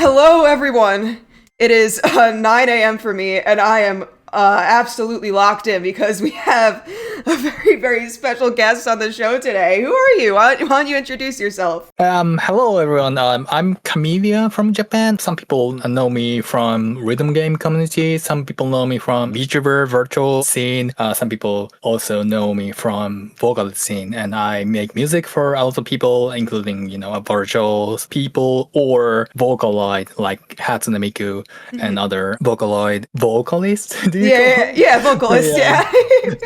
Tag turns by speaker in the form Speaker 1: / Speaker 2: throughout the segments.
Speaker 1: Hello, everyone. It is 9 a.m. for me, and I am absolutely locked in because we have a very, very special guest on the show today. Who are you? Why don't you introduce yourself?
Speaker 2: Hello everyone. I'm Camellia from Japan. Some people know me from rhythm game community. Some people know me from VTuber virtual scene. Some people also know me from Vocaloid scene. And I make music for a lot of people, including virtual people or Vocaloid like Hatsune Miku and other Vocaloid vocalists.
Speaker 1: Yeah, vocalist. Yeah.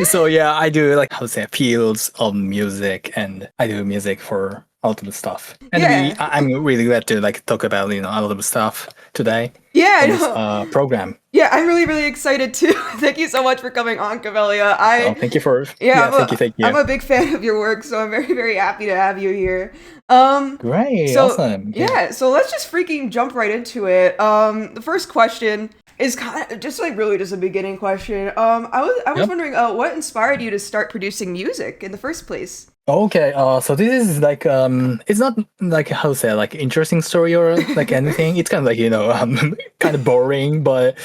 Speaker 2: So yeah, I do fields of music, and I do music for a lot of stuff. And I'm really glad to talk about a lot of stuff today.
Speaker 1: Yeah,
Speaker 2: in this program.
Speaker 1: Yeah, I'm really, really excited too. Thank you so much for coming on, Camellia.
Speaker 2: Thank you for thank you.
Speaker 1: I'm a big fan of your work, so I'm very, very happy to have you here.
Speaker 2: Great, awesome.
Speaker 1: Yeah, so let's just freaking jump right into it. The first question is kind of just really just a beginning question. I was wondering, what inspired you to start producing music in the first place?
Speaker 2: Okay, so this is it's not how to say interesting story or anything. It's kind of kind of boring. But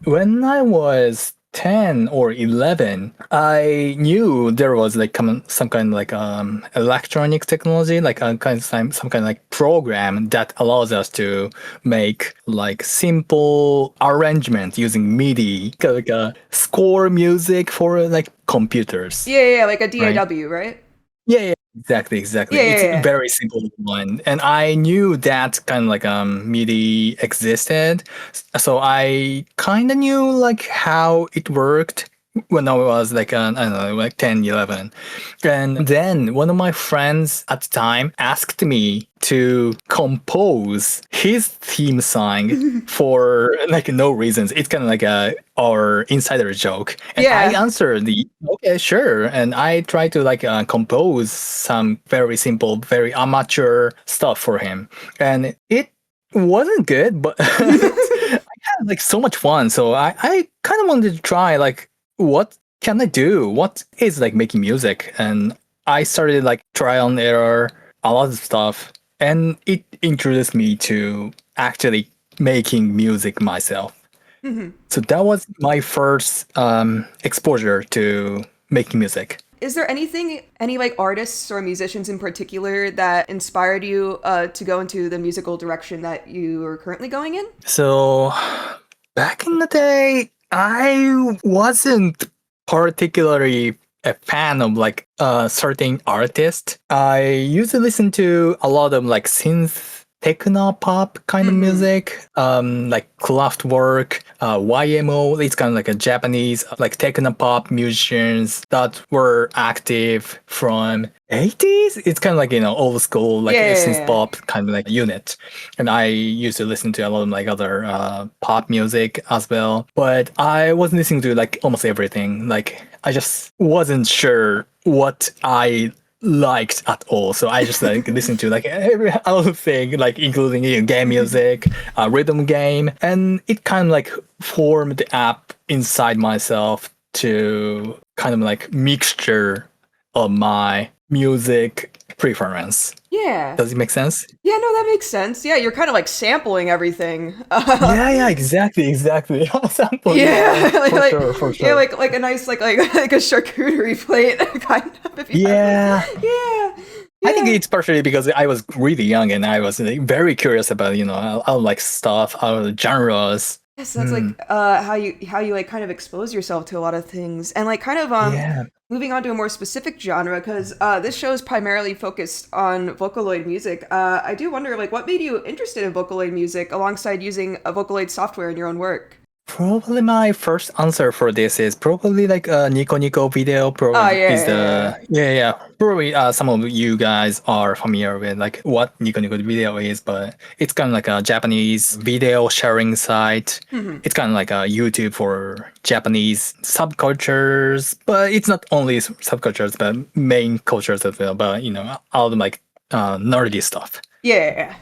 Speaker 2: when I was 10 or 11, I knew there was some kind of electronic technology, some kind of program that allows us to make simple arrangement using MIDI, like a score music for computers.
Speaker 1: Yeah, like a DAW, right?
Speaker 2: Yeah, exactly. It's a very simple one. And I knew that kind of MIDI existed. So I kind of knew how it worked when I was I don't know, 10, 11. And then one of my friends at the time asked me to compose his theme song for no reasons. It's kind of our insider joke. And I answered okay, sure. And I tried to compose some very simple, very amateur stuff for him. And it wasn't good, but I had so much fun. So I kind of wanted to try what can I do? What is making music? And I started trial and error, a lot of stuff. And it introduced me to actually making music myself. Mm-hmm. So that was my first exposure to making music.
Speaker 1: Is there any artists or musicians in particular that inspired you to go into the musical direction that you are currently going in?
Speaker 2: So back in the day, I wasn't particularly a fan of certain artist. I used to listen to a lot of synth techno pop kind of music, Kraftwerk, YMO. It's kind of a Japanese techno pop musicians that were active from 80s. It's kind of old school synth pop kind of unit. And I used to listen to a lot of other pop music as well. But I wasn't listening to almost everything. I just wasn't sure what I liked at all. So I just listened to every other thing, including game music, rhythm game. And it kind of formed the app inside myself to kind of mixture of my music preference.
Speaker 1: Yeah.
Speaker 2: Does it make sense?
Speaker 1: Yeah, no, that makes sense. Yeah, you're kind of sampling everything.
Speaker 2: Yeah, exactly. Sampling.
Speaker 1: Yeah,
Speaker 2: for sure.
Speaker 1: Yeah, like a nice like a charcuterie plate kind of.
Speaker 2: Yeah.
Speaker 1: Yeah.
Speaker 2: I think it's partially because I was really young and I was very curious about all stuff, all genres.
Speaker 1: Yes, that's how you kind of expose yourself to a lot of things, and moving on to a more specific genre, because this show is primarily focused on Vocaloid music. I do wonder what made you interested in Vocaloid music alongside using a Vocaloid software in your own work.
Speaker 2: Probably my first answer for this is probably a Nico Nico video. Probably some of you guys are familiar with what Nico Nico video is, but it's kind of a Japanese video sharing site. Mm-hmm. It's kind of a YouTube for Japanese subcultures, but it's not only subcultures, but main cultures as well. But all the nerdy stuff.
Speaker 1: Yeah.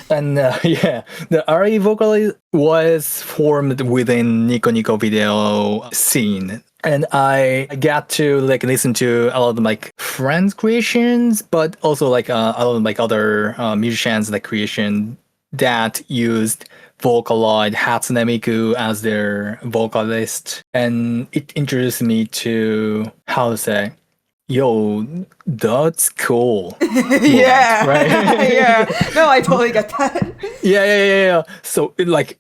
Speaker 2: And the RE Vocaloid was formed within Nico Nico video scene. And I got to listen to a lot of friends' creations, but also a lot of other musicians creation that used Vocaloid Hatsune Miku as their vocalist, and it introduced me to how to say, yo, that's cool.
Speaker 1: Yeah.
Speaker 2: Right?
Speaker 1: Yeah. No, I totally get that.
Speaker 2: Yeah. So,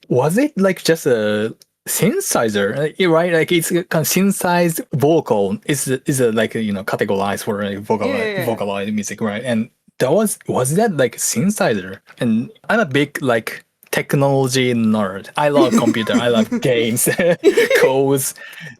Speaker 2: was it like just a synthesizer, right? Like it's a kind of synthesized vocal is like categorized for like Vocaloid music, right? And was that like synthesizer? And I'm a big like technology nerd. I love computer. I love games, codes,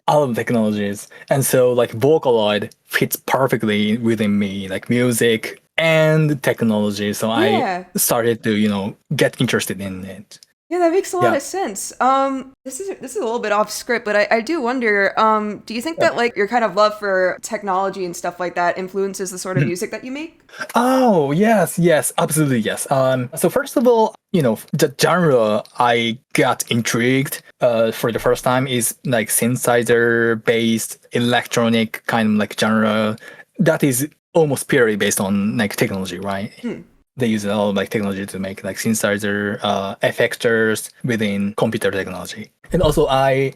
Speaker 2: all of technologies. And so like Vocaloid fits perfectly within me, like music and technology. So I started to, get interested in it.
Speaker 1: Yeah, that makes a lot of sense. This is a little bit off script, but I do wonder, do you think that like your kind of love for technology and stuff like that influences the sort of music that you make?
Speaker 2: Oh, yes, absolutely, yes. So first of all, the genre I got intrigued for the first time is like synthesizer-based electronic kind of like genre that is almost purely based on like technology, right? They use a lot of like technology to make like synthesizer effectors within computer technology. And also I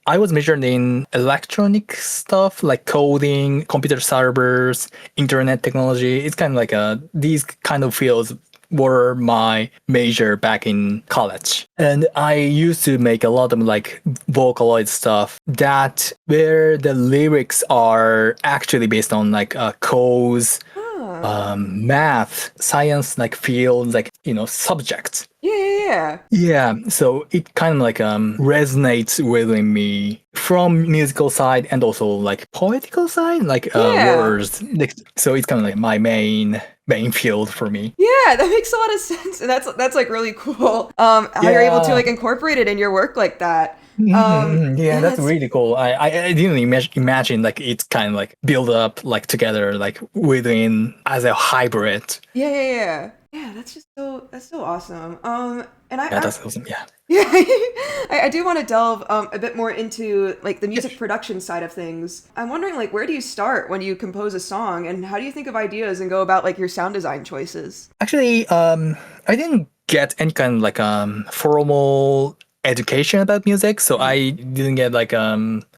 Speaker 2: was majored in electronic stuff like coding, computer servers, internet technology. It's kind of like these kind of fields were my major back in college. And I used to make a lot of like Vocaloid stuff that where the lyrics are actually based on like codes, math, science, like fields, like subjects. Yeah. So it kind of like resonates within me from musical side and also like poetical side, like words. So it's kind of like my main field for me.
Speaker 1: Yeah, that makes a lot of sense, and that's like really cool. How you're able to like incorporate it in your work like that.
Speaker 2: That's really cool. I didn't imagine like it's kind of like build up like together like within as a hybrid.
Speaker 1: Yeah, that's so awesome. And
Speaker 2: that's awesome. Yeah.
Speaker 1: I do want to delve a bit more into like the music production side of things. I'm wondering like where do you start when you compose a song, and how do you think of ideas and go about like your sound design choices?
Speaker 2: Actually, I didn't get any kind of like formal education about music, so I didn't get like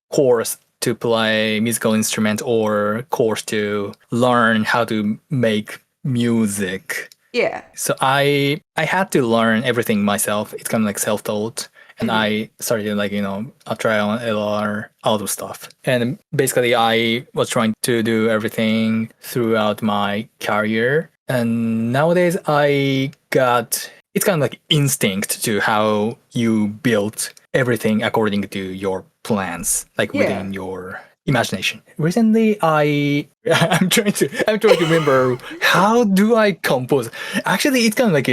Speaker 2: course to play musical instrument or course to learn how to make music.
Speaker 1: Yeah.
Speaker 2: So I had to learn everything myself. It's kind of like self-taught. And I started like, a trial and error, all those stuff. And basically I was trying to do everything throughout my career. And nowadays it's kind of like instinct to how you build everything according to your plans, like within your imagination. Recently, I'm trying to remember how do I compose. Actually, it's kind of like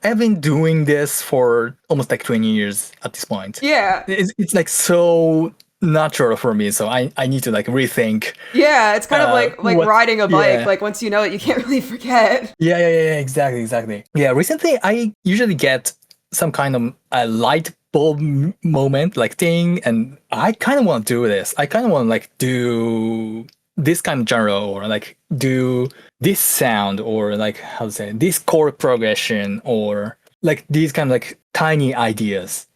Speaker 2: I've been doing this for almost like 20 years at this point.
Speaker 1: Yeah,
Speaker 2: it's like so natural for me, so I need to like rethink.
Speaker 1: Yeah, it's kind of like riding a bike. Like once you know it, you can't really forget.
Speaker 2: Yeah, exactly. Yeah, recently I usually get some kind of a light bulb moment like thing, and I kind of want to do this. I kind of want to like do this kind of genre, or like do this sound, or like how to say this chord progression, or like these kind of like tiny ideas.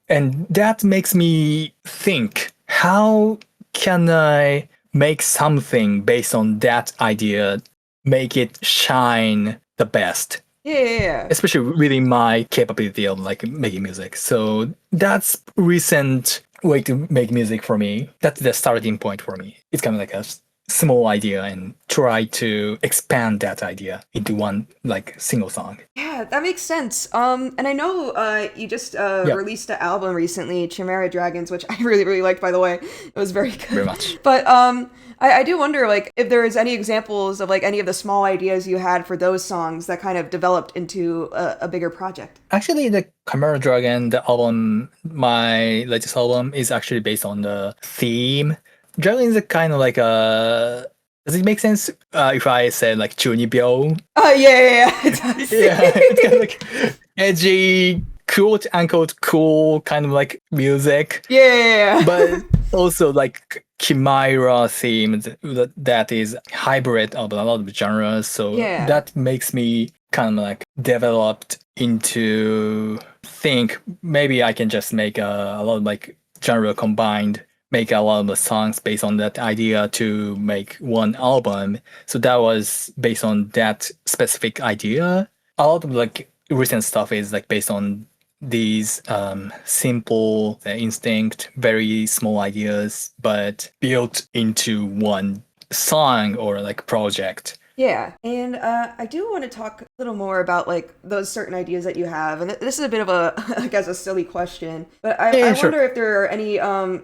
Speaker 2: And that makes me think, how can I make something based on that idea, make it shine the best?
Speaker 1: Yeah.
Speaker 2: Especially within my capability of like making music. So that's recent way to make music for me. That's the starting point for me. It's kind of like a small idea and try to expand that idea into one like single song.
Speaker 1: Yeah, that makes sense. And I know you just released an album recently, Chimera Dragons, which I really, really liked, by the way. It was very good.
Speaker 2: Very much.
Speaker 1: But I do wonder like if there is any examples of like any of the small ideas you had for those songs that kind of developed into a bigger project.
Speaker 2: Actually, the Chimera Dragon, the album, my latest album, is actually based on the theme. Dragon is a kind of like a... Does it make sense if I said like Chunibyo?
Speaker 1: Oh, yeah. It does.
Speaker 2: Yeah, it's kind of like edgy, quote-unquote cool kind of like music.
Speaker 1: Yeah.
Speaker 2: But also like Chimera theme that is hybrid of a lot of genres. So that makes me kind of like developed into think maybe I can just make a lot of like genre combined, make a lot of the songs based on that idea to make one album. So that was based on that specific idea. A lot of like recent stuff is like based on these simple instinct, very small ideas, but built into one song or like project.
Speaker 1: Yeah, and I do want to talk a little more about like those certain ideas that you have, and this is a bit of a, I guess, a silly question, but I wonder if there are any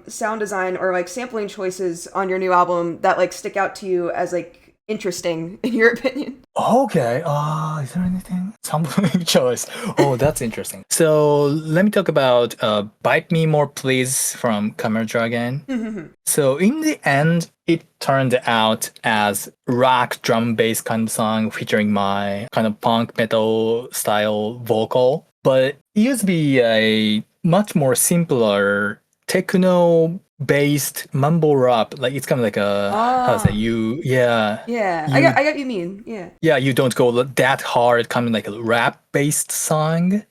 Speaker 1: sound design or like sampling choices on your new album that like stick out to you as like interesting in your opinion.
Speaker 2: Okay. Is there anything? Sampling choice. Oh, that's interesting. So let me talk about Bite Me More Please from Chimera Dragon. So in the end, it turned out as rock drum bass kind of song featuring my kind of punk metal style vocal. But it used to be a much more simpler techno based mumble rap, like it's kind of like a how to say
Speaker 1: I got what you mean.
Speaker 2: You don't go that hard, kind of like a rap based song.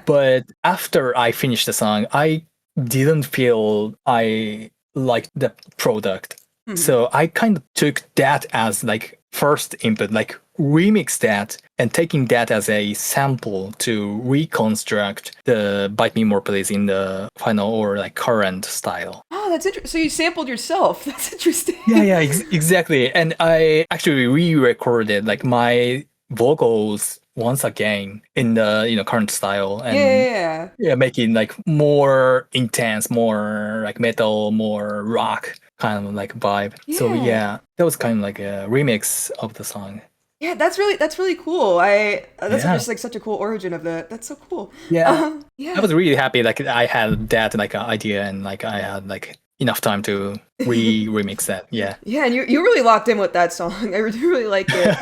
Speaker 2: But after I finished the song, I didn't feel I liked the product. So I kind of took that as like first input, like remix that and taking that as a sample to reconstruct the Bite Me More Please in the final or like current style.
Speaker 1: Oh, that's interesting. So you sampled yourself. That's interesting.
Speaker 2: Exactly. And I actually re-recorded like my vocals once again in the current style and making like more intense, more like metal, more rock kind of like vibe. So that was kind of like a remix of the song.
Speaker 1: Yeah, that's really cool. That's just like such a cool origin of that. That's so cool.
Speaker 2: I was really happy like I had that like idea and like I had like enough time to remix that.
Speaker 1: And you really locked in with that song. I really like it.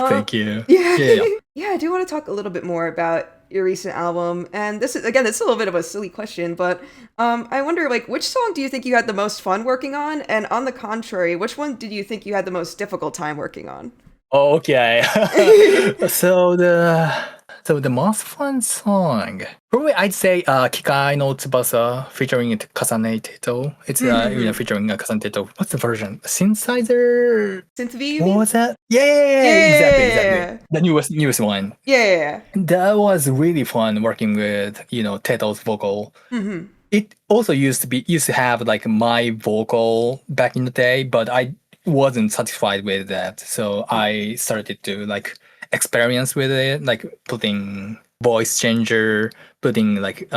Speaker 2: Thank you.
Speaker 1: I do want to talk a little bit more about your recent album, and this is a little bit of a silly question, but I wonder like which song do you think you had the most fun working on, and on the contrary, which one did you think you had the most difficult time working on?
Speaker 2: Okay. So the most fun song, probably I'd say Kikai no Tsubasa featuring Kasane Teto. It's featuring Kasane Teto. What's the version? Synthesizer?
Speaker 1: Synth V?
Speaker 2: What was that? Exactly. The newest one. That was really fun working with Teto's vocal. It also used to have like my vocal back in the day, but I wasn't satisfied with that, so I started to like experience with it, like putting voice changer, putting like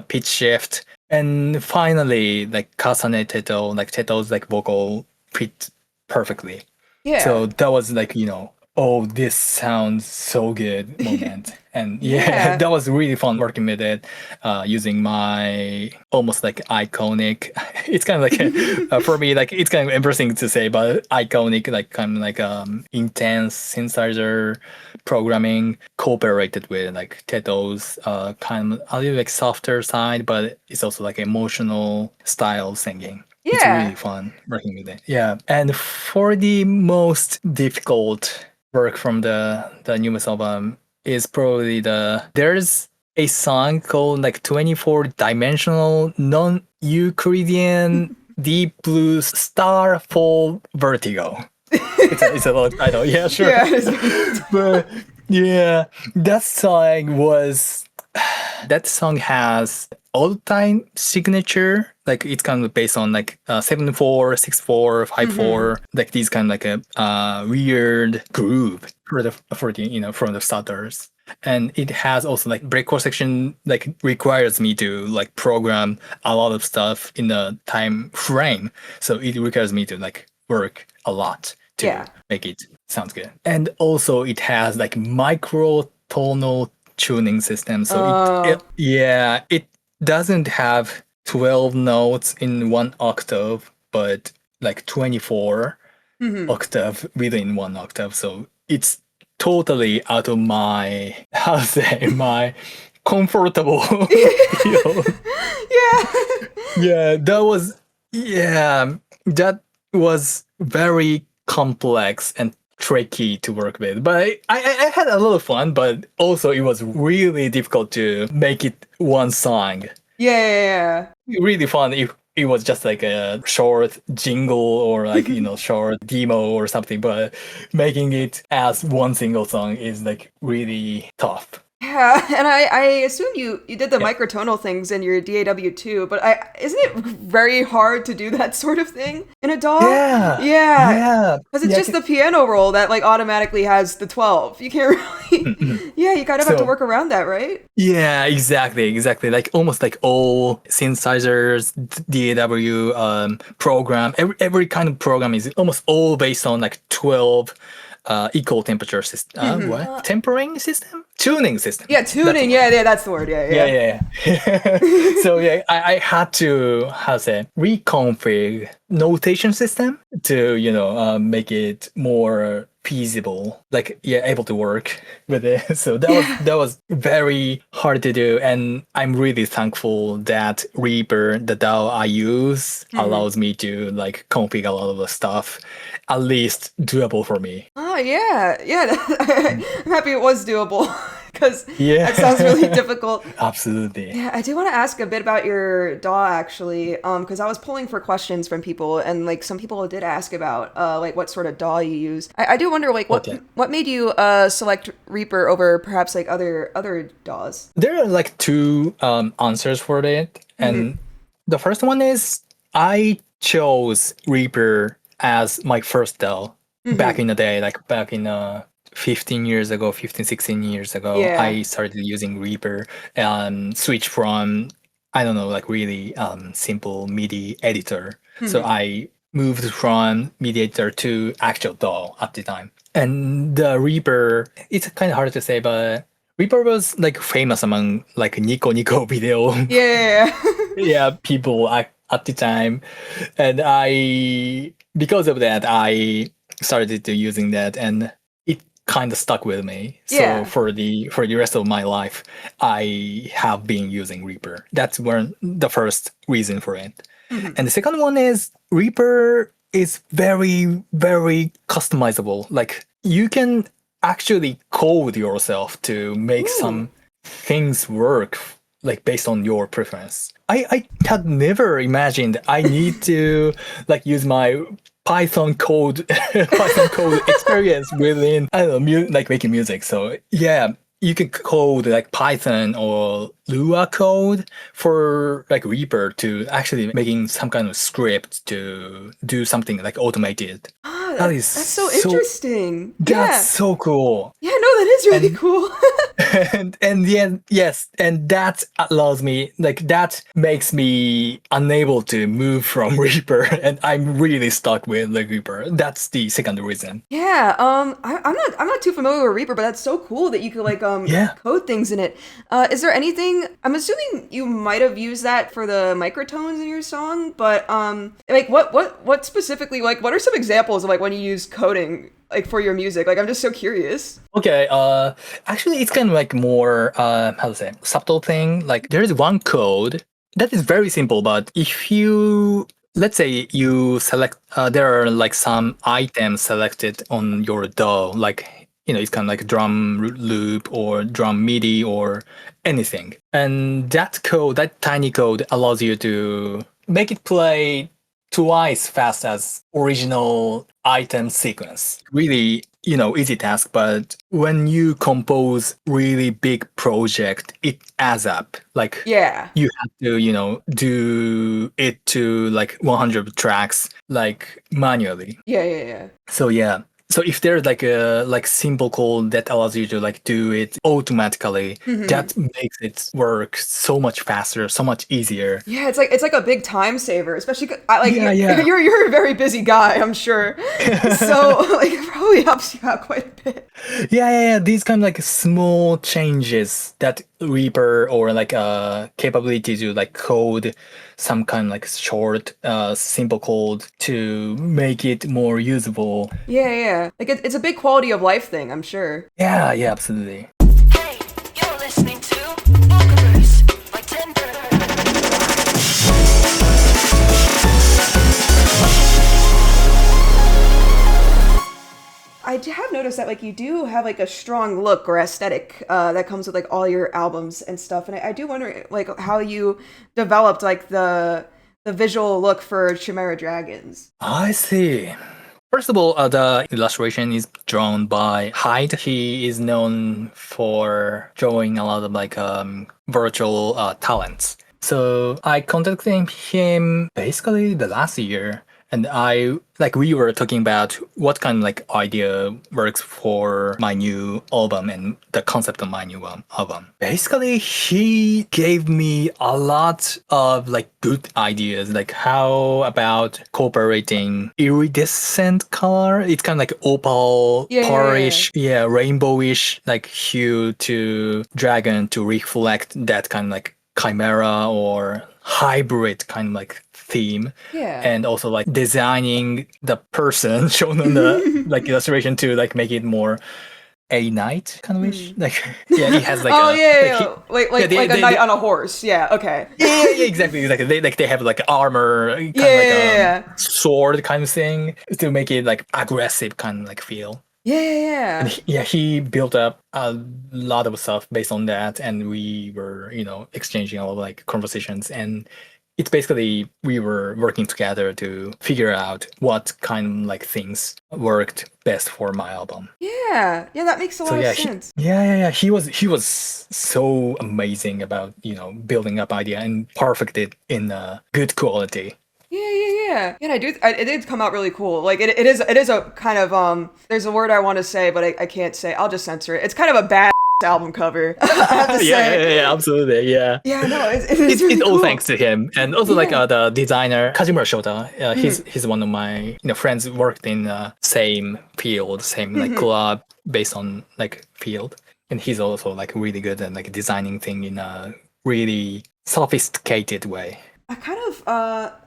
Speaker 2: pitch shift, and finally like Kasane Teto, like Teto's like vocal fit perfectly. So that was like oh, this sounds so good moment. And that was really fun working with it, using my almost like iconic, it's kind of like for me like it's kind of embarrassing to say, but iconic like kind of like intense synthesizer programming cooperated with like Teto's kind of a little like softer side, but it's also like emotional style singing. It's really fun working with it. And for the most difficult work from the newest album is probably there's a song called like 24-dimensional non-Euclidean deep blue star fall vertigo. It's a long title. Yeah, sure. But that song has all-time signature, like it's kind of based on like 7/4, 6/4, 5/4, like these kind of like a weird groove for the from the stutters. And it has also like breakcore section, like requires me to like program a lot of stuff in the time frame, so it requires me to like work a lot to make it sound good. And also it has like micro tonal tuning system, so it doesn't have 12 notes in one octave, but like 24 octave within one octave. So it's totally out of my my comfortable field. That was very complex and tricky to work with. But I had a lot of fun, but also it was really difficult to make it one song.
Speaker 1: Yeah.
Speaker 2: Really fun if it was just like a short jingle or like, short demo or something, but making it as one single song is like really tough.
Speaker 1: Yeah, and I assume you did the microtonal things in your DAW too, but isn't it very hard to do that sort of thing in a DAW? Yeah. Because it's just the piano roll that like automatically has the 12. You can't really. Yeah, you kind of have to work around that, right?
Speaker 2: Yeah, exactly. Like almost like all synthesizers, DAW program, every kind of program is almost all based on like 12 equal temperature system. What? Tempering system? Tuning system.
Speaker 1: Yeah, tuning. That's the word.
Speaker 2: Yeah. So I had to reconfig notation system to make it more feasible, like able to work with it. So that was very hard to do, and I'm really thankful that Reaper, the DAW I use, allows me to like config a lot of the stuff, at least doable for me.
Speaker 1: Oh yeah. I'm happy it was doable. Because that sounds really difficult.
Speaker 2: Absolutely.
Speaker 1: Yeah, I do want to ask a bit about your DAW actually, because I was pulling for questions from people, and like some people did ask about like what sort of DAW you use. I do wonder like what made you select Reaper over perhaps like other DAWs?
Speaker 2: There are like two answers for it, and the first one is I chose Reaper as my first DAW back in the day, like back in 16 years ago, I started using Reaper and switched from, I don't know, like really simple MIDI editor. So I moved from MIDI editor to actual DAW at the time. And the Reaper, it's kind of hard to say, but Reaper was like famous among like Nico video. People at the time. And because of that, I started to using that, and kind of stuck with me. So for the rest of my life, I have been using Reaper. That's the first reason for it. And the second one is Reaper is very, very customizable. Like you can actually code yourself to make some things work like based on your preference. I had never imagined I need to like use my Python code experience within, I don't know, like making music. So yeah, you can code like Python or Lua code for like Reaper to actually making some kind of script to do something like automated.
Speaker 1: That's so interesting.
Speaker 2: That's so cool.
Speaker 1: Yeah, no, that is really cool.
Speaker 2: and that allows me, like that makes me unable to move from Reaper, and I'm really stuck with like Reaper. That's the second reason.
Speaker 1: Yeah, I'm not too familiar with Reaper, but that's so cool that you could like code things in it. Is there anything? I'm assuming you might have used that for the microtones in your song, but like what specifically, like what are some examples of like when you use coding like for your music? Like I'm just so curious.
Speaker 2: Okay, actually it's kind of like more subtle thing. Like there is one code that is very simple, but if you, let's say you select, there are like some items selected on your DAW, like it's kind of like drum loop or drum MIDI or anything. And that code, that tiny code allows you to make it play twice fast as original item sequence. Really, easy task, but when you compose really big project, it adds up. Like you have to, do it to like 100 tracks, like manually.
Speaker 1: Yeah.
Speaker 2: So if there's like a simple code that allows you to like do it automatically, that makes it work so much faster, so much easier.
Speaker 1: Yeah, it's like a big time saver, especially you're a very busy guy, I'm sure. So like it probably helps you out quite a bit.
Speaker 2: Yeah. These kind of like small changes that Reaper or like capability to like code some kind of like short, simple code to make it more usable.
Speaker 1: Yeah. Like it's a big quality of life thing, I'm sure.
Speaker 2: Yeah, absolutely.
Speaker 3: Hey, you're listening to VOCAVERSE by Tenn.
Speaker 1: I have noticed that like you do have like a strong look or aesthetic that comes with like all your albums and stuff, and I do wonder like how you developed like the visual look for Chimera Dragons.
Speaker 2: I see. First of all, the illustration is drawn by Hyde. He is known for drawing a lot of like virtual talents. So I contacted him basically the last year, and we were talking about what kind of like idea works for my new album and the concept of my new album. Basically, he gave me a lot of like good ideas, like how about incorporating iridescent color. It's kind of like opal, parish, rainbowish like hue to dragon to reflect that kind of like chimera or hybrid kind of like theme, and also like designing the person shown on the like illustration to like make it more a knight kind of wish. Like he has like
Speaker 1: a knight on a horse.
Speaker 2: Exactly. They have like armor kind of like sword kind of thing to make it like aggressive kind of like feel. And he built up a lot of stuff based on that, and we were, exchanging a lot of like conversations, and it's basically we were working together to figure out what kind of like things worked best for my album.
Speaker 1: That makes a lot of sense.
Speaker 2: He was so amazing about building up idea and perfected in good quality.
Speaker 1: And it did come out really cool. Like it is a kind of there's a word I want to say, but I can't say. I'll just censor it. It's kind of a bad album cover. I have to say.
Speaker 2: Absolutely,
Speaker 1: no, it's really
Speaker 2: it's
Speaker 1: cool.
Speaker 2: all thanks to him, and also like the designer Kazimura Shota. He's one of my friends worked in same field, same like collab based on like field, and he's also like really good at like designing thing in a really sophisticated way.
Speaker 1: I kind of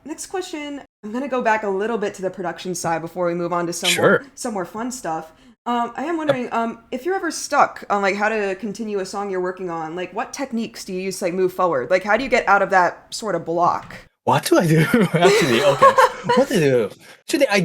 Speaker 1: next question. I'm gonna go back a little bit to the production side before we move on to some more fun stuff. I am wondering if you're ever stuck on like how to continue a song you're working on. Like, what techniques do you use to like move forward? Like, how do you get out of that sort of block?
Speaker 2: What do I do? Actually, okay. What do I do? Actually, I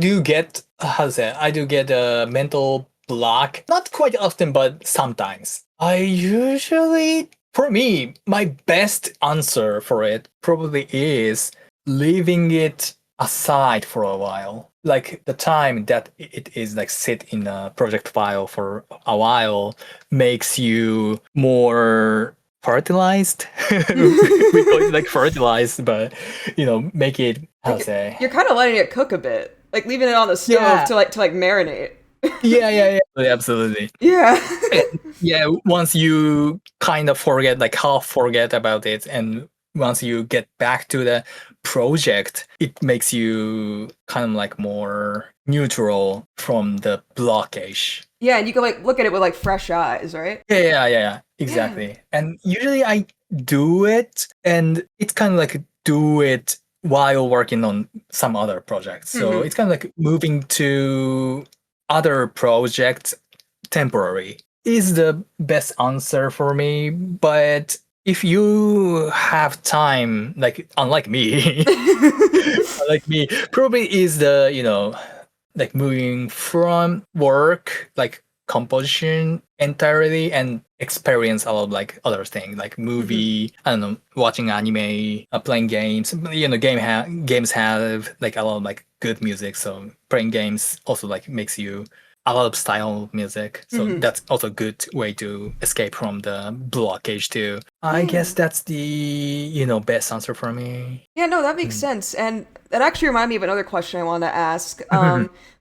Speaker 2: do get a mental block. Not quite often, but sometimes. I usually. For me, my best answer for it probably is leaving it aside for a while. Like the time that it is like sit in a project file for a while makes you more fertilized. We call it like fertilized, but make it,
Speaker 1: You're kind of letting it cook a bit. Like leaving it on the stove to marinate.
Speaker 2: Absolutely.
Speaker 1: Yeah.
Speaker 2: Once you kind of half forget about it, and once you get back to the project, it makes you kind of like more neutral from the blockage.
Speaker 1: And you can like look at it with like fresh eyes, right?
Speaker 2: Exactly. And usually I do it, and it's kind of like do it while working on some other projects. So it's kind of like moving to other projects temporary is the best answer for me. But if you have time, like unlike me, probably is the like moving from work like composition entirely and experience a lot of like other things like movie, I don't know, watching anime, playing games. Games have like a lot of like good music, so playing games also like makes you a lot of style of music, so that's also a good way to escape from the blockage too. I guess that's the best answer for me.
Speaker 1: That makes sense. And that actually reminded me of another question I wanted to ask,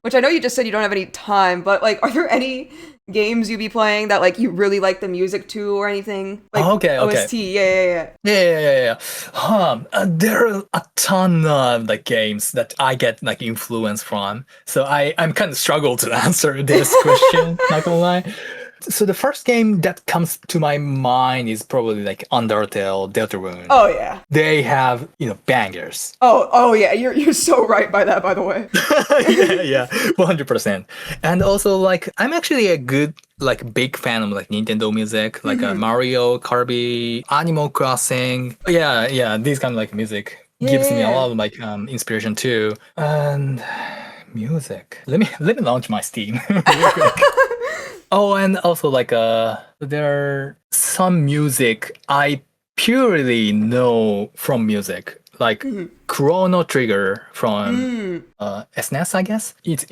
Speaker 1: which I know you just said you don't have any time, but like, are there any games you be playing that like you really like the music to or anything? Like OST,
Speaker 2: yeah. There are a ton of like games that I get like influence from, so I'm kind of struggle to answer this question. Not gonna lie. So the first game that comes to my mind is probably like Undertale, Deltarune.
Speaker 1: Oh yeah.
Speaker 2: They have, bangers.
Speaker 1: Oh yeah, you're so right by that, by the way.
Speaker 2: 100%. And also like I'm actually a good like big fan of like Nintendo music, like Mario, Kirby, Animal Crossing. These kind of like music gives me a lot of like inspiration too. And music. Let me launch my Steam real quick. Oh, and also like there are some music I purely know from music, like Chrono Trigger from SNES, I guess. It's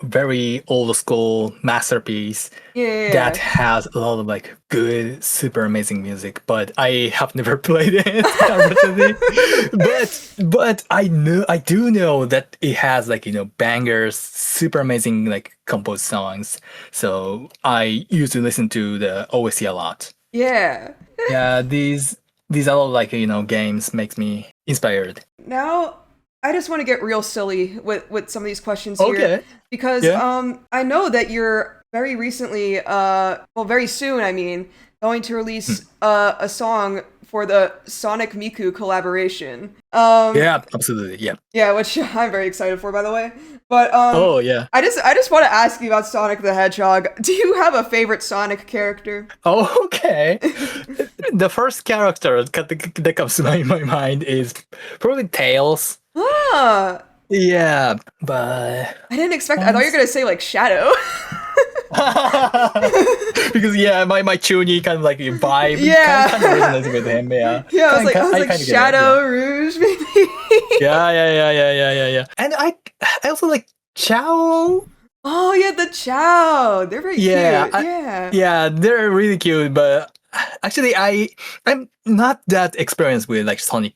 Speaker 2: very old school masterpiece that has a lot of like good, super amazing music. But I have never played it, unfortunately. but I do know that it has like bangers, super amazing like composed songs. So I used to listen to the OST a lot.
Speaker 1: Yeah.
Speaker 2: Yeah, these are all like games makes me inspired.
Speaker 1: Now, I just want to get real silly with some of these questions here because I know that you're very recently, very soon, I mean, going to release a song for the Sonic Miku collaboration.
Speaker 2: Yeah, absolutely. Yeah.
Speaker 1: Yeah, which I'm very excited for, by the way. But I just want to ask you about Sonic the Hedgehog. Do you have a favorite Sonic character?
Speaker 2: Oh, okay. The first character that comes to my mind is probably Tails.
Speaker 1: Ah.
Speaker 2: Yeah, but
Speaker 1: I didn't expect. I thought you were gonna say like Shadow.
Speaker 2: Because my Chuni kind of like vibe kind of resonates with him. Yeah.
Speaker 1: Yeah, I was like Shadow Rouge, maybe.
Speaker 2: Yeah. And I also like Chow.
Speaker 1: Oh yeah, the Chow. They're very cute.
Speaker 2: Yeah, they're really cute. But actually, I'm not that experienced with like Sonic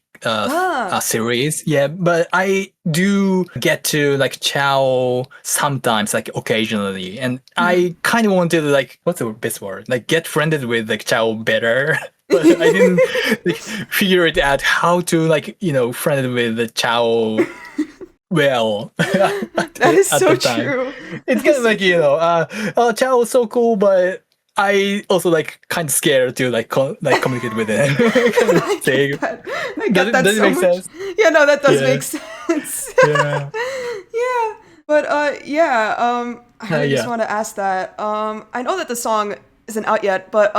Speaker 2: series. Yeah, but I do get to like Chow sometimes, like occasionally, and I kind of wanted to like, what's the best word? Like get friended with like Chow better. But I didn't like, figure it out how to like friended with the Chow. Well,
Speaker 1: that is so true.
Speaker 2: It's kind of like Chow is so cool, but I also like kind of scared to like communicate with him.
Speaker 1: I get that
Speaker 2: does
Speaker 1: so
Speaker 2: it make
Speaker 1: much.
Speaker 2: sense?
Speaker 1: Yeah, no, that does make sense.
Speaker 2: Yeah.
Speaker 1: Yeah, but I just want to ask that. I know that the song isn't out yet, but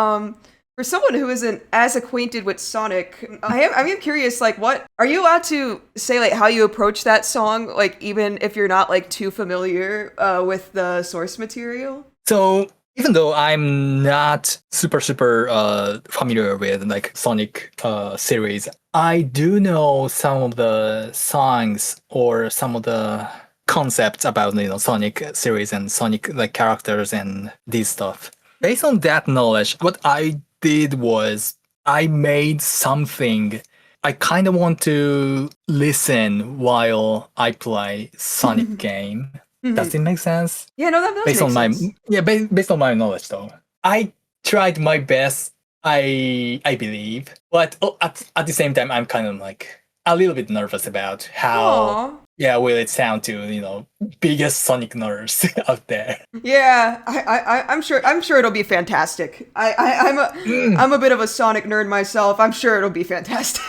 Speaker 1: for someone who isn't as acquainted with Sonic, I am curious, like, what are you allowed to say, like, how you approach that song, like, even if you're not like too familiar with the source material?
Speaker 2: So even though I'm not super familiar with like Sonic series, I do know some of the songs or some of the concepts about Sonic series and Sonic like characters and these stuff. Based on that knowledge, what I did was I made something I kind of want to listen while I play Sonic game. Does it make sense?
Speaker 1: Yeah, no, that does
Speaker 2: based
Speaker 1: make
Speaker 2: on
Speaker 1: sense.
Speaker 2: based on my knowledge, though. I tried my best, I believe, but at the same time, I'm kind of like a little bit nervous about how will it sound to biggest Sonic nerds out there.
Speaker 1: Yeah, I'm sure it'll be fantastic. I'm a bit of a Sonic nerd myself. I'm sure it'll be fantastic.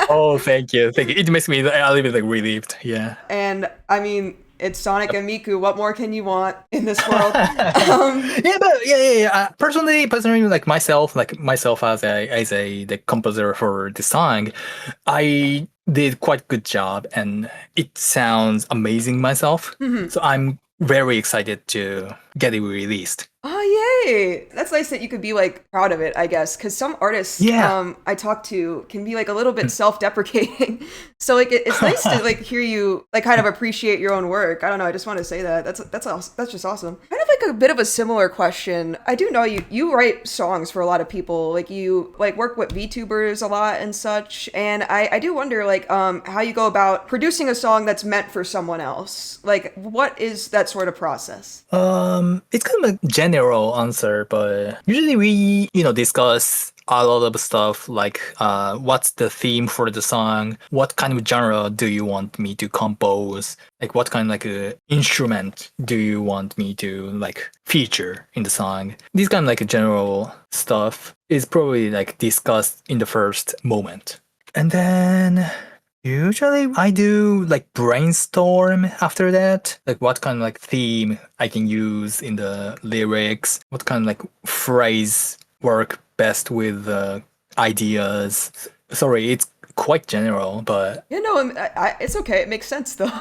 Speaker 2: Oh, thank you. It makes me a little bit like relieved. Yeah.
Speaker 1: And I mean, it's Sonic and Miku. What more can you want in this world? Personally, like myself as the composer for the song, I did quite good job, and it sounds amazing myself. So I'm very excited to get it released. Oh, yay! That's nice that you could be like proud of it, I guess, because some artists I talk to can be like a little bit self-deprecating. So like it's nice to like hear you like kind of appreciate your own work. I don't know. I just want to say that that's just awesome. Kind of like a bit of a similar question. I do know you write songs for a lot of people. Like you like work with VTubers a lot and such. And I do wonder like how you go about producing a song that's meant for someone else. Like what is that sort of process?
Speaker 2: It's kind of a general answer, but usually we, discuss a lot of stuff like what's the theme for the song, what kind of genre do you want me to compose, like what kind of like instrument do you want me to like feature in the song. These kind of like general stuff is probably like discussed in the first moment. And then usually I do like brainstorm after that, like what kind of like theme I can use in the lyrics, what kind of like phrase work best with ideas. Sorry, it's quite general, but
Speaker 1: Yeah, no, it's okay. It makes sense though.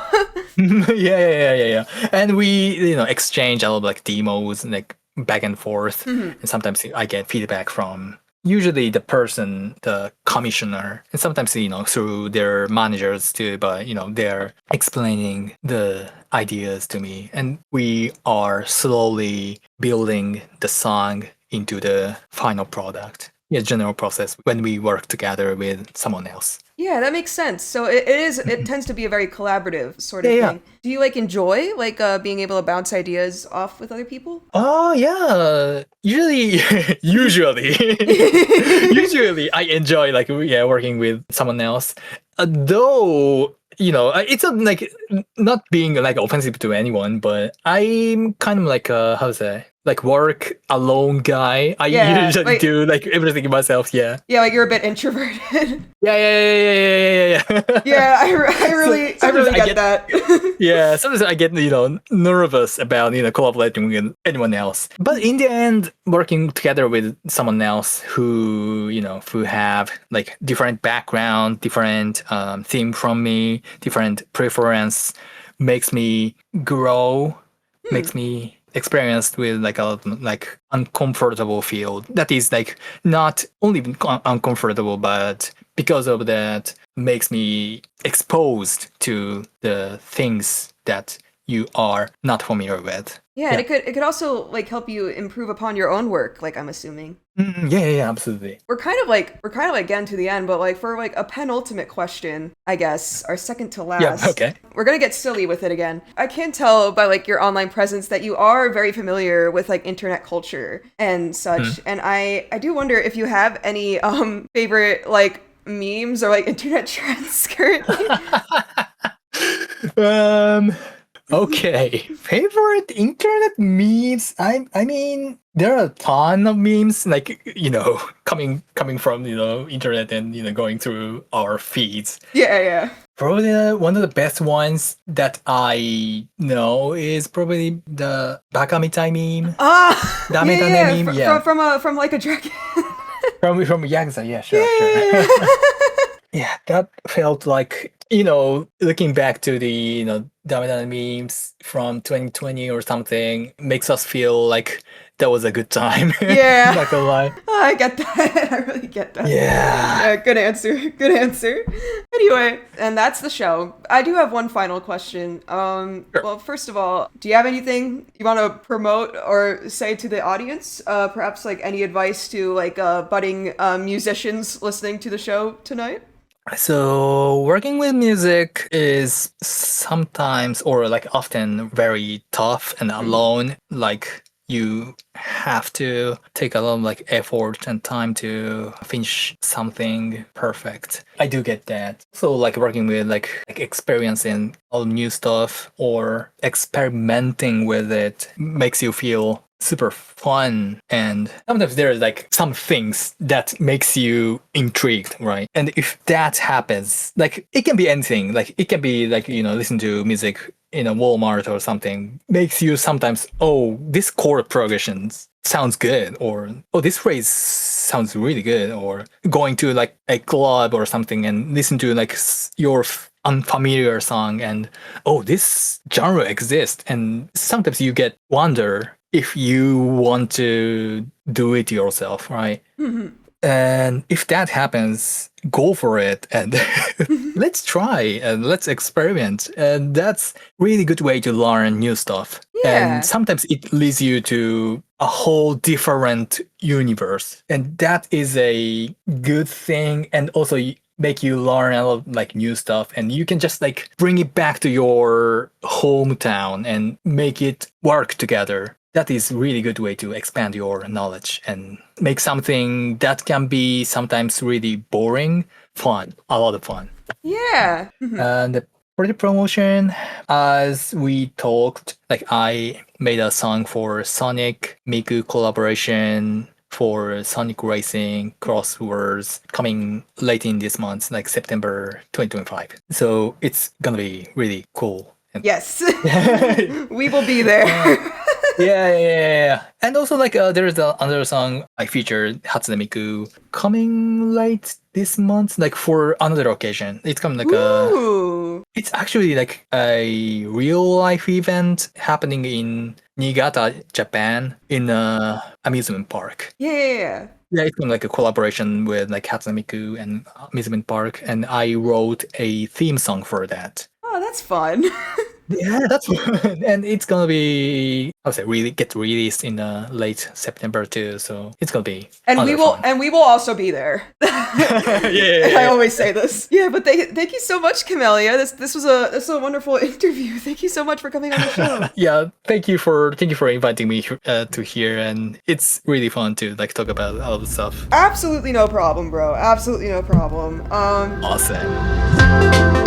Speaker 2: yeah. And we, exchange a lot of like demos, like back and forth. And sometimes I get feedback from usually the person, the commissioner, and sometimes, through their managers too, but, they're explaining the ideas to me. And we are slowly building the song into the final product. Yeah, general process when we work together with someone else.
Speaker 1: Yeah, that makes sense. So it tends to be a very collaborative sort of thing.
Speaker 2: Yeah.
Speaker 1: Do you like enjoy being able to bounce ideas off with other people?
Speaker 2: Oh yeah, usually I enjoy working with someone else. Though it's like not being like offensive to anyone, but I'm kind of like how to say, like work alone guy. I usually do like everything myself. Yeah.
Speaker 1: Yeah, like you're a bit introverted.
Speaker 2: Yeah.
Speaker 1: Yeah, I really get that.
Speaker 2: Yeah, sometimes I get nervous about collaborating with anyone else. But in the end, working together with someone else who who have like different background, different theme from me, different preference, makes me grow, makes me experienced with like a like uncomfortable field that is like not only uncomfortable, but because of that makes me exposed to the things that you are not familiar with.
Speaker 1: Yeah, and it could also like help you improve upon your own work, like I'm assuming.
Speaker 2: Yeah, absolutely.
Speaker 1: We're kind of getting to the end, but like for like a penultimate question, I guess, our second to last.
Speaker 2: Yeah, okay.
Speaker 1: We're gonna get silly with it again. I can tell by like your online presence that you are very familiar with like internet culture and such. And I do wonder if you have any favorite like memes or like internet trends currently.
Speaker 2: Okay, favorite internet memes. I mean, there are a ton of memes, like coming from internet and going through our feeds.
Speaker 1: Yeah.
Speaker 2: Probably one of the best ones that I know is probably the baka mitai meme. Meme. Yeah.
Speaker 1: From like a dragon.
Speaker 2: from Yakuza. Yeah, sure. Yeah, that felt like looking back to the Dame memes from 2020 or something makes us feel like that was a good time.
Speaker 1: Yeah.
Speaker 2: Not gonna lie.
Speaker 1: I get that. I really get that.
Speaker 2: Yeah.
Speaker 1: Good answer. Anyway, and that's the show. I do have one final question.
Speaker 2: Sure.
Speaker 1: Well, first of all, do you have anything you want to promote or say to the audience? Perhaps like any advice to like budding musicians listening to the show tonight?
Speaker 2: So working with music is sometimes or like often very tough and alone. Like you have to take a lot of like effort and time to finish something perfect. I do get that. So like working with like experiencing all new stuff or experimenting with it makes you feel super fun, and sometimes there's like some things that makes you intrigued, right? And if that happens, like it can be anything, like it can be like listen to music in a Walmart or something, makes you sometimes, oh, this chord progression sounds good, or oh, this phrase sounds really good, or going to like a club or something and listen to like your unfamiliar song and oh, this genre exists, and sometimes you get wonder if you want to do it yourself, right? And if that happens, go for it and let's try and let's experiment. And that's really good way to learn new stuff.
Speaker 1: Yeah.
Speaker 2: And sometimes it leads you to a whole different universe. And that is a good thing. And also make you learn a lot of like new stuff, and you can just like bring it back to your hometown and make it work together. That is really good way to expand your knowledge and make something that can be sometimes really boring, fun, a lot of fun.
Speaker 1: Yeah.
Speaker 2: And for the promotion, as we talked, like I made a song for Sonic Miku collaboration for Sonic Racing Crosswords coming late in this month, like September 2025. So it's gonna be really cool.
Speaker 1: Yes. We will be there.
Speaker 2: Yeah. And also like there's another song I featured Hatsune Miku coming late this month, like for another occasion. It's coming like it's actually like a real life event happening in Niigata, Japan, in a amusement park.
Speaker 1: Yeah.
Speaker 2: Yeah, it's been like a collaboration with like Hatsune Miku and amusement park, and I wrote a theme song for that.
Speaker 1: Oh, that's fun.
Speaker 2: Yeah, that's fun. And it's gonna be, I would say, really get released in late September too. So it's gonna be
Speaker 1: and we will also be there.
Speaker 2: Yeah.
Speaker 1: I always say this. Yeah, but thank you so much, Camellia. This was a wonderful interview. Thank you so much for coming on the show.
Speaker 2: Yeah, thank you for inviting me to here, and it's really fun to like talk about all the stuff.
Speaker 1: Absolutely no problem, bro. Absolutely no problem.
Speaker 2: Awesome.